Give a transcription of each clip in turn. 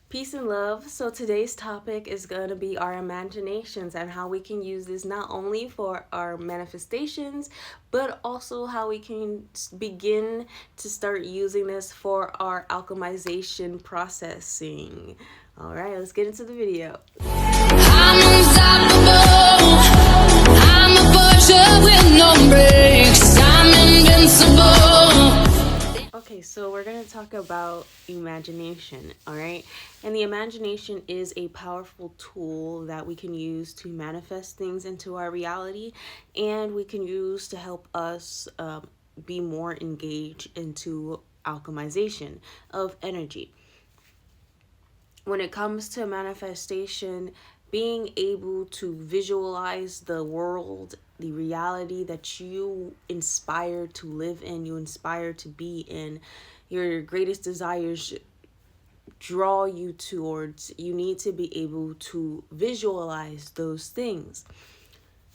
Peace and love. So today's topic is going to be our imaginations and how we can use this not only for our manifestations, but also how we can begin to start using this for our alchemization processing. All right, let's get into the video. I'm unstoppable. I'm a fortune with no brakes. I'm invincible. Okay, so we're going to talk about imagination, all right? And the imagination is a powerful tool that we can use to manifest things into our reality, and we can use to help us be more engaged into alchemization of energy. When it comes to manifestation, being able to visualize the world, the reality that you inspire to live in, you inspire to be in, your greatest desires draw you towards, you need to be able to visualize those things.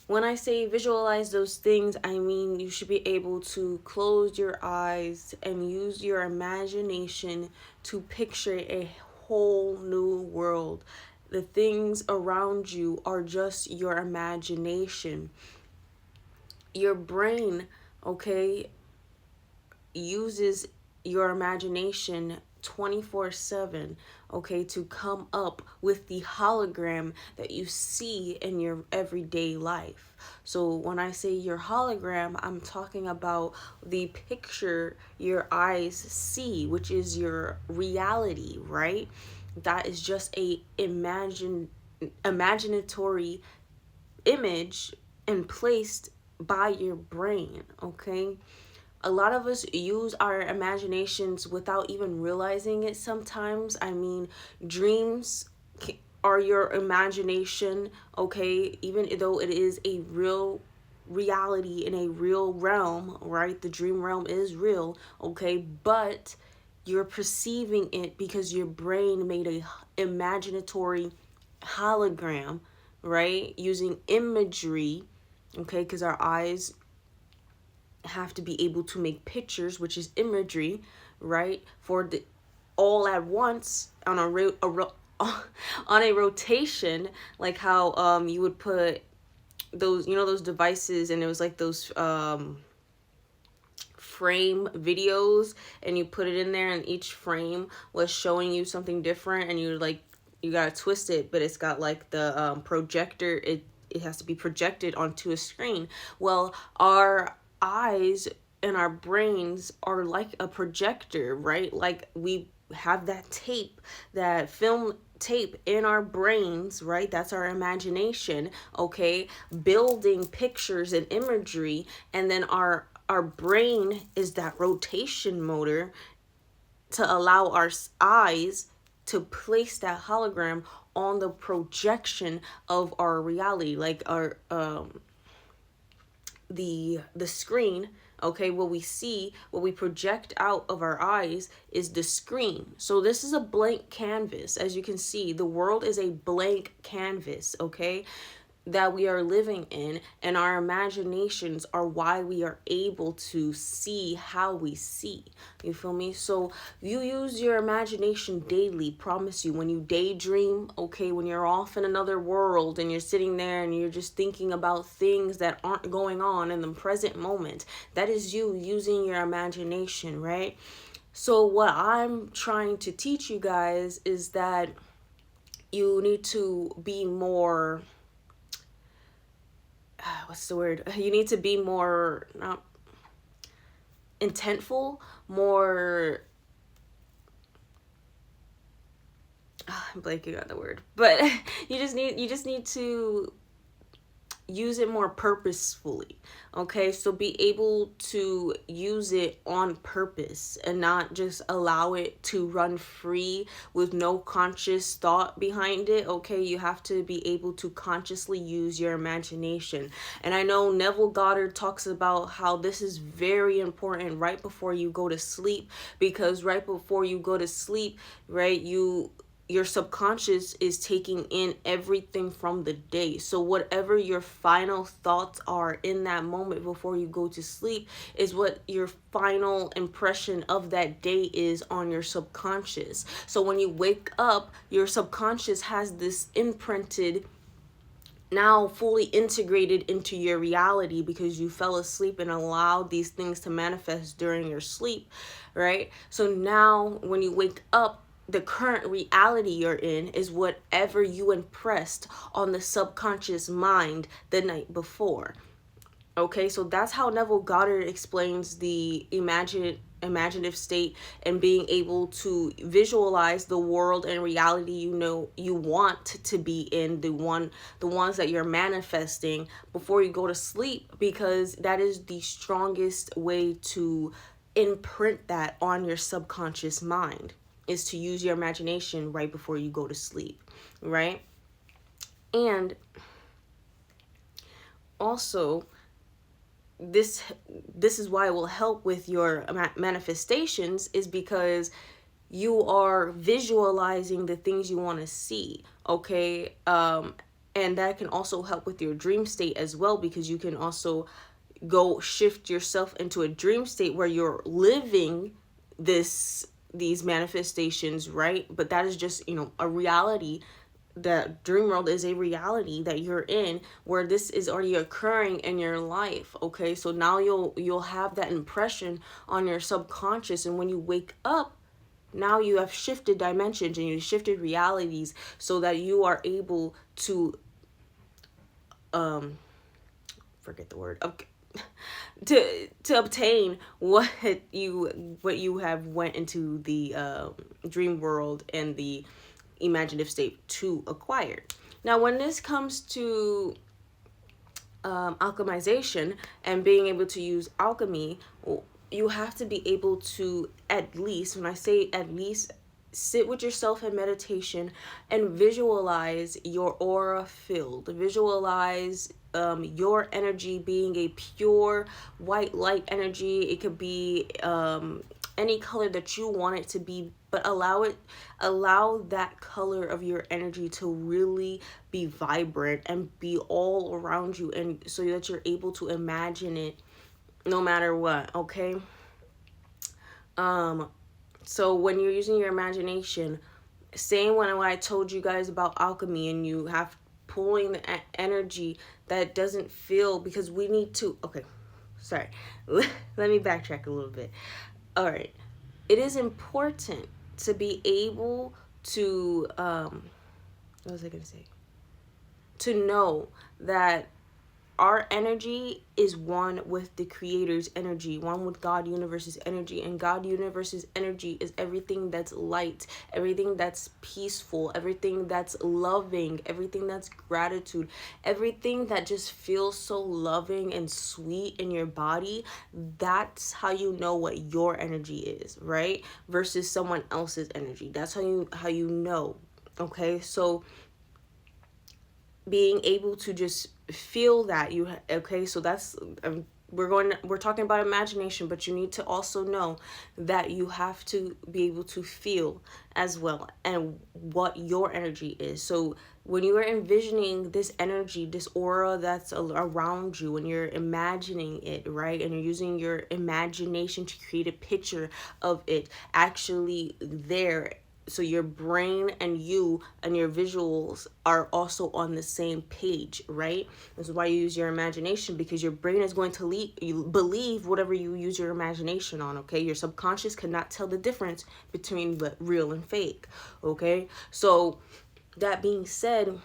When I say visualize those things, I mean you should be able to close your eyes and use your imagination to picture a whole new world. The things around you are just your imagination. Your brain, okay, uses your imagination 24/7, okay, to come up with the hologram that you see in your everyday life. So when I say your hologram, I'm talking about the picture your eyes see, which is your reality, right? That is just a imaginatory image and placed by your brain, okay? A lot of us use our imaginations without even realizing it sometimes. I mean, dreams are your imagination, okay? Even though it is a real reality in a real realm, right? The dream realm is real, okay? But you're perceiving it because your brain made a imaginatory hologram, right? Using imagery, okay? Because our eyes have to be able to make pictures, which is imagery, right? For the all at once on on a rotation, like how you would put those, you know, those devices, and it was like those frame videos, and you put it in there, and each frame was showing you something different, and you gotta twist it, but it's got like the projector. It has to be projected onto a screen. Well, our eyes and our brains are like a projector, right? Like we have that tape, that film tape in our brains, right? That's our imagination, okay? Building pictures and imagery, and then our brain is that rotation motor to allow our eyes to place that hologram on the projection of our reality, like our the screen, okay? What we see, what we project out of our eyes is the screen. So this is a blank canvas. As you can see, the world is a blank canvas, okay, that we are living in, and our imaginations are why we are able to see how we see. You feel me? So you use your imagination daily, promise you. When you daydream, okay, when you're off in another world and you're sitting there and you're just thinking about things that aren't going on in the present moment, that is you using your imagination, right? So what I'm trying to teach you guys is that you need to be more, what's the word? You need to be more, not intentful, more, I'm blanking on the word, but you just need to use it more purposefully, okay? So be able to use it on purpose and not just allow it to run free with no conscious thought behind it, okay? You have to be able to consciously use your imagination. And I know Neville Goddard talks about how this is very important right before you go to sleep, because right before you go to sleep, right, your subconscious is taking in everything from the day. So whatever your final thoughts are in that moment before you go to sleep is what your final impression of that day is on your subconscious. So when you wake up, your subconscious has this imprinted, now fully integrated into your reality because you fell asleep and allowed these things to manifest during your sleep, right? So now when you wake up, the current reality you're in is whatever you impressed on the subconscious mind the night before. Okay, so that's how Neville Goddard explains the imaginative state and being able to visualize the world and reality you know you want to be in, the ones that you're manifesting before you go to sleep, because that is the strongest way to imprint that on your subconscious mind, is to use your imagination right before you go to sleep, right? And also, this is why it will help with your manifestations, is because you are visualizing the things you want to see. Okay, and that can also help with your dream state as well, because you can also go shift yourself into a dream state where you're living these manifestations, right? But that is just, a reality. The dream world is a reality that you're in, where this is already occurring in your life. Okay, so now you'll have that impression on your subconscious, and when you wake up, now you have shifted dimensions and you shifted realities, so that you are able to forget the word, okay, to obtain what you have went into the dream world and the imaginative state to acquire. Now, when this comes to alchemization and being able to use alchemy, you have to be able to, at least, when I say at least, sit with yourself in meditation and visualize your aura filled. Visualize your energy being a pure white light energy. It could be any color that you want it to be, but allow that color of your energy to really be vibrant and be all around you, and so that you're able to imagine it no matter what. Okay, so when you're using your imagination, same when I told you guys about alchemy, and you have pulling the energy that doesn't feel, because we need to, okay, sorry, let me backtrack a little bit. All right, it is important to be able to what was I gonna say, to know that our energy is one with the creator's energy, one with God universe's energy, and God universe's energy is everything that's light, everything that's peaceful, everything that's loving, everything that's gratitude, everything that just feels so loving and sweet in your body. That's how you know what your energy is, right? Versus someone else's energy. That's how you know. Okay, so being able to just feel that okay, so that's we're talking about imagination, but you need to also know that you have to be able to feel as well, and what your energy is. So when you are envisioning this energy, this aura that's around you, and you're imagining it, right, and you're using your imagination to create a picture of it actually there, so your brain and you and your visuals are also on the same page, right? This is why you use your imagination, because your brain is going to believe whatever you use your imagination on. Okay, your subconscious cannot tell the difference between what real and fake. Okay, so that being said,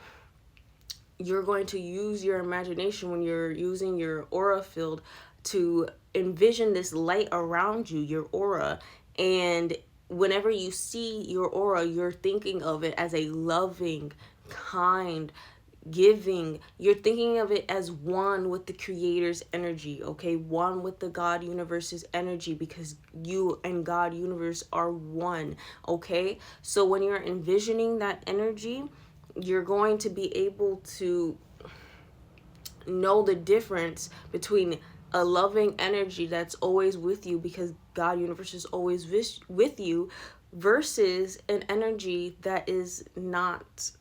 you're going to use your imagination when you're using your aura field to envision this light around you, your aura. And whenever you see your aura, you're thinking of it as a loving, kind, giving. You're thinking of it as one with the creator's energy, okay? One with the God universe's energy, because you and God universe are one, okay? So when you're envisioning that energy, you're going to be able to know the difference between a loving energy that's always with you, because God universe is always with you, versus an energy that is not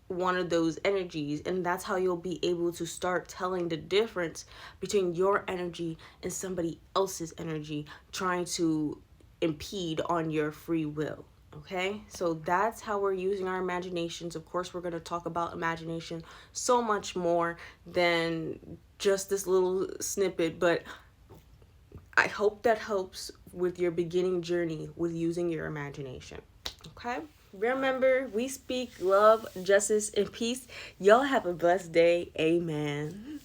one of those energies. And that's how you'll be able to start telling the difference between your energy and somebody else's energy trying to impede on your free will. Okay, so that's how we're using our imaginations. Of course, we're going to talk about imagination so much more than just this little snippet, but I hope that helps with your beginning journey with using your imagination. Okay? Remember, we speak love, justice, and peace. Y'all have a blessed day. Amen.